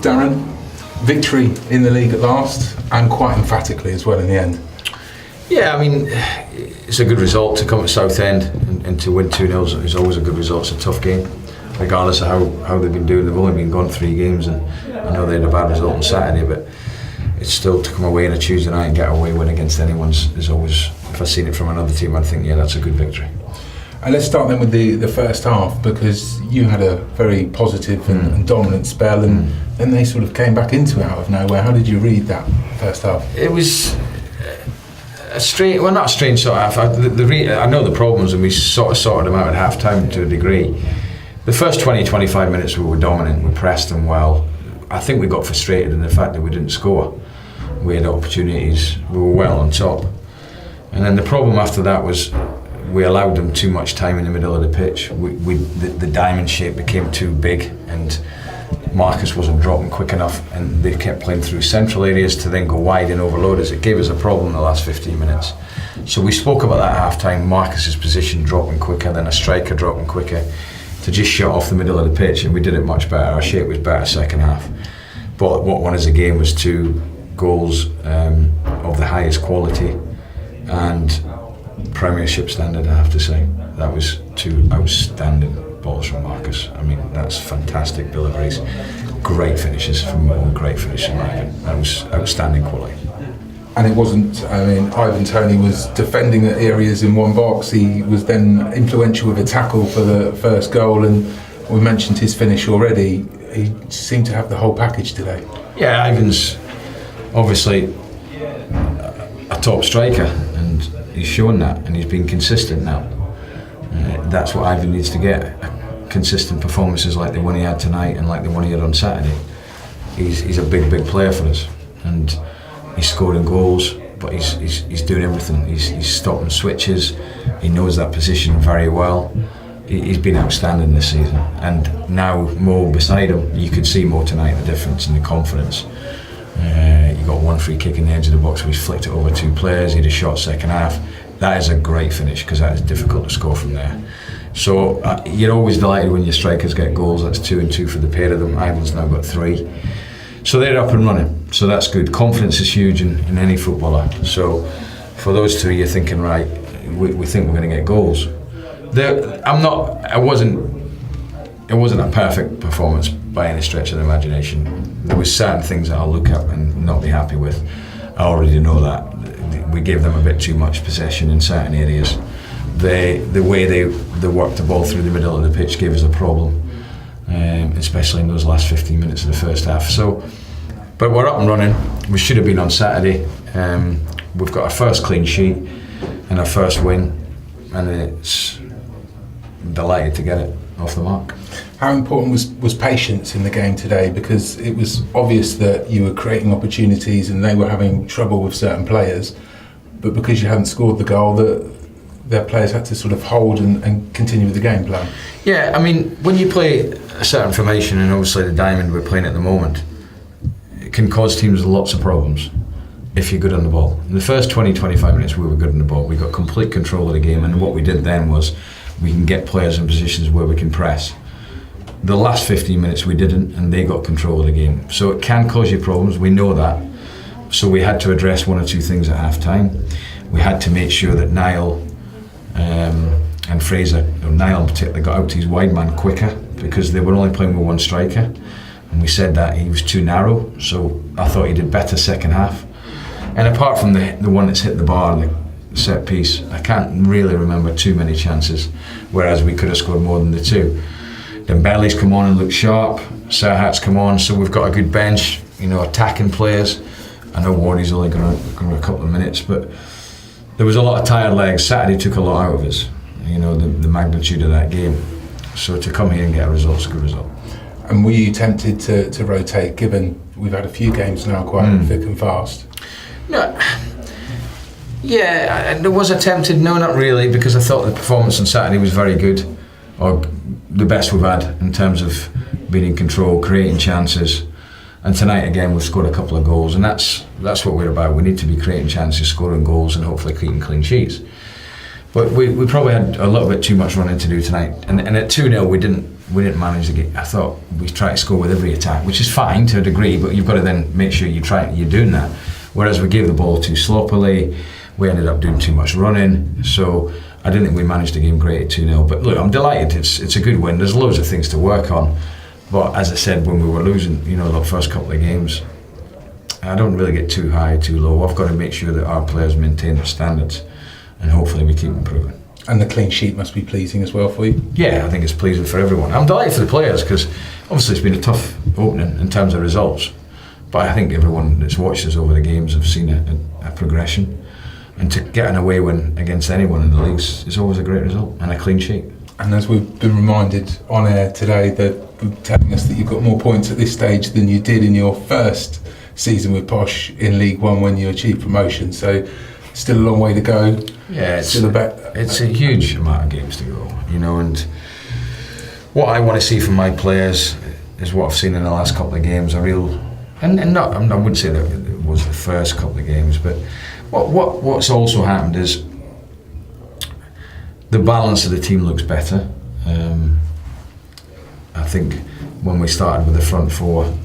Darren, victory in the league at last, and quite emphatically as well in the end. Yeah, I mean, it's a good result to come to Southend and to win 2-0 is always a good result. It's a tough game, regardless of how they've been doing. They've only been gone 3 games, and I know they had a bad result on Saturday, but it's still to come away on a Tuesday night and get a away win against anyone is always, if I've seen it from another team, I'd think, yeah, that's a good victory. And let's start then with the first half, because you had a very positive and dominant spell, and then they sort of came back into it out of nowhere. How did you read that first half? It was a strange, well, not a strange sort of half. I know the problems, and we sort of sorted them out at half time to a degree. The first 20-25 minutes we were dominant, we pressed them well. I think we got frustrated in the fact that we didn't score. We had opportunities, we were well on top. And then the problem after that was we allowed them too much time in the middle of the pitch. The diamond shape became too big, and Marcus wasn't dropping quick enough, and they kept playing through central areas to then go wide and overload us. It gave us a problem in the last 15 minutes. So we spoke about that at half time, Marcus's position dropping quicker, then a striker dropping quicker, to just shut off the middle of the pitch, and we did it much better. Our shape was better second half. But what won us the game was 2 goals of the highest quality and Premiership standard, I have to say. That was 2 outstanding balls from Marcus. I mean, that's fantastic deliveries. Great finishes from Moore, great finish from Ivan. That was outstanding quality. And it wasn't, I mean, Ivan Toney was defending the areas in one box. He was then influential with a tackle for the first goal, and we mentioned his finish already. He seemed to have the whole package today. Yeah, Ivan's obviously a top striker, and he's shown that, and he's been consistent now. That's what Ivan needs to get, consistent performances like the one he had tonight and like the one he had on Saturday. He's a big player for us, and he's scoring goals, but he's doing everything. He's stopping switches, he knows that position very well. He's been outstanding this season, and now Mo beside him, you could see Mo tonight, the difference in the confidence. He got 1 free kick in the edge of the box where he's flicked it over 2 players. He had a shot second half. That is a great finish, because that is difficult to score from there. So you're always delighted when your strikers get goals. That's 2 and 2 for the pair of them. Ivan's now got 3. So they're up and running, so that's good. Confidence is huge in any footballer. So for those 2, you're thinking, right, we think we're going to get goals. It wasn't a perfect performance by any stretch of the imagination. There was certain things that I'll look at and not be happy with. I already know that. We gave them a bit too much possession in certain areas. The way they worked the ball through the middle of the pitch gave us a problem, especially in those last 15 minutes of the first half. So, but we're up and running. We should have been on Saturday. We've got our first clean sheet and our first win, and it's delighted to get it off the mark. How important was patience in the game today? Because it was obvious that you were creating opportunities and they were having trouble with certain players, but because you hadn't scored the goal, their players had to sort of hold and continue with the game plan. Yeah, I mean, when you play a certain formation, and obviously the diamond we're playing at the moment, it can cause teams lots of problems if you're good on the ball. In the first 20-25 minutes we were good on the ball. We got complete control of the game, and what we did then was we can get players in positions where we can press. The last 15 minutes we didn't, and they got control of the game. So it can cause you problems, we know that. So we had to address 1 or 2 things at half time. We had to make sure that Niall and Fraser, Niall in particular, got out to his wide man quicker, because they were only playing with 1 striker, and we said that he was too narrow. So I thought he did better second half. And apart from the one that's hit the bar, the set piece, I can't really remember too many chances, whereas we could have scored more than the 2. Then Belly's come on and looked sharp, Serhat's come on, so we've got a good bench, attacking players. I know Wardy's only going a couple of minutes, but there was a lot of tired legs. Saturday took a lot out of us, the magnitude of that game. So to come here and get a result is a good result. And were you tempted to rotate, given we've had a few games now quite thick and fast? No. Yeah, there was attempted. No, not really, because I thought the performance on Saturday was very good, or the best we've had in terms of being in control, creating chances. And tonight again we've scored a couple of goals, and that's what we're about. We need to be creating chances, scoring goals, and hopefully keeping clean sheets. But we probably had a little bit too much running to do tonight, and at 2-0 we didn't manage to get. I thought we tried to score with every attack, which is fine to a degree, but you've got to then make sure you're doing that. Whereas we gave the ball too sloppily, we ended up doing too much running. So I didn't think we managed the game great at 2-0. But look, I'm delighted. It's a good win. There's loads of things to work on. But as I said, when we were losing, the first couple of games, I don't really get too high, too low. I've got to make sure that our players maintain their standards, and hopefully we keep improving. And the clean sheet must be pleasing as well for you. Yeah, I think it's pleasing for everyone. I'm delighted for the players because obviously it's been a tough opening in terms of results. But I think everyone that's watched us over the games have seen a progression. And to get an away win against anyone in the leagues is always a great result, and a clean sheet. And as we've been reminded on air today, that telling us that you've got more points at this stage than you did in your first season with Posh in League One when you achieved promotion. So still a long way to go. Yeah, it's a huge amount of games to go, and what I want to see from my players is what I've seen in the last couple of games. I wouldn't say that it was the first couple of games, but what's also happened is the balance of the team looks better. I think when we started with the front four,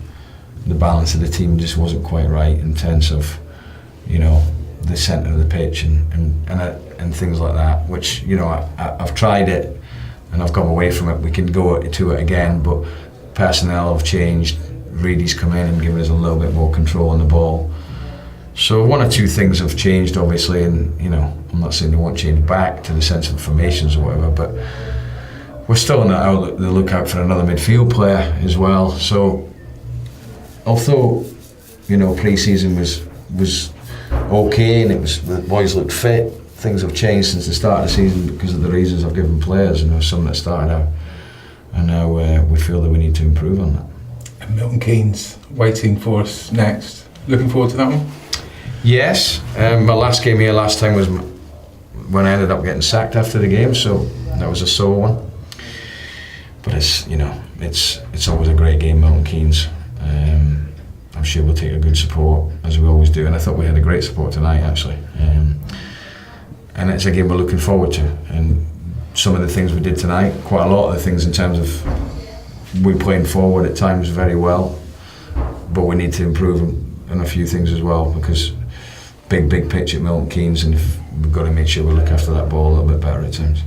the balance of the team just wasn't quite right in terms of, the centre of the pitch and things like that. Which I've tried it and I've come away from it. We can go to it again, but personnel have changed. Reedy's come in and given us a little bit more control on the ball. So one or two things have changed, obviously, and I'm not saying they won't change back to the sense of formations or whatever, but we're still on the lookout for another midfield player as well. So although pre-season was okay and the boys looked fit, things have changed since the start of the season because of the reasons I've given players. Some that started out, and now we feel that we need to improve on that. And Milton Keynes waiting for us next. Looking forward to that one? Yes. My last game here last time was when I ended up getting sacked after the game, so that was a sore one. But it's always a great game, Milton Keynes. I'm sure we'll take a good support, as we always do, and I thought we had a great support tonight, actually. And it's a game we're looking forward to. And some of the things we did tonight, quite a lot of the things in terms of we playing forward at times very well, but we need to improve on a few things as well, because big pitch at Milton Keynes, and we've got to make sure we look after that ball a little bit better at times.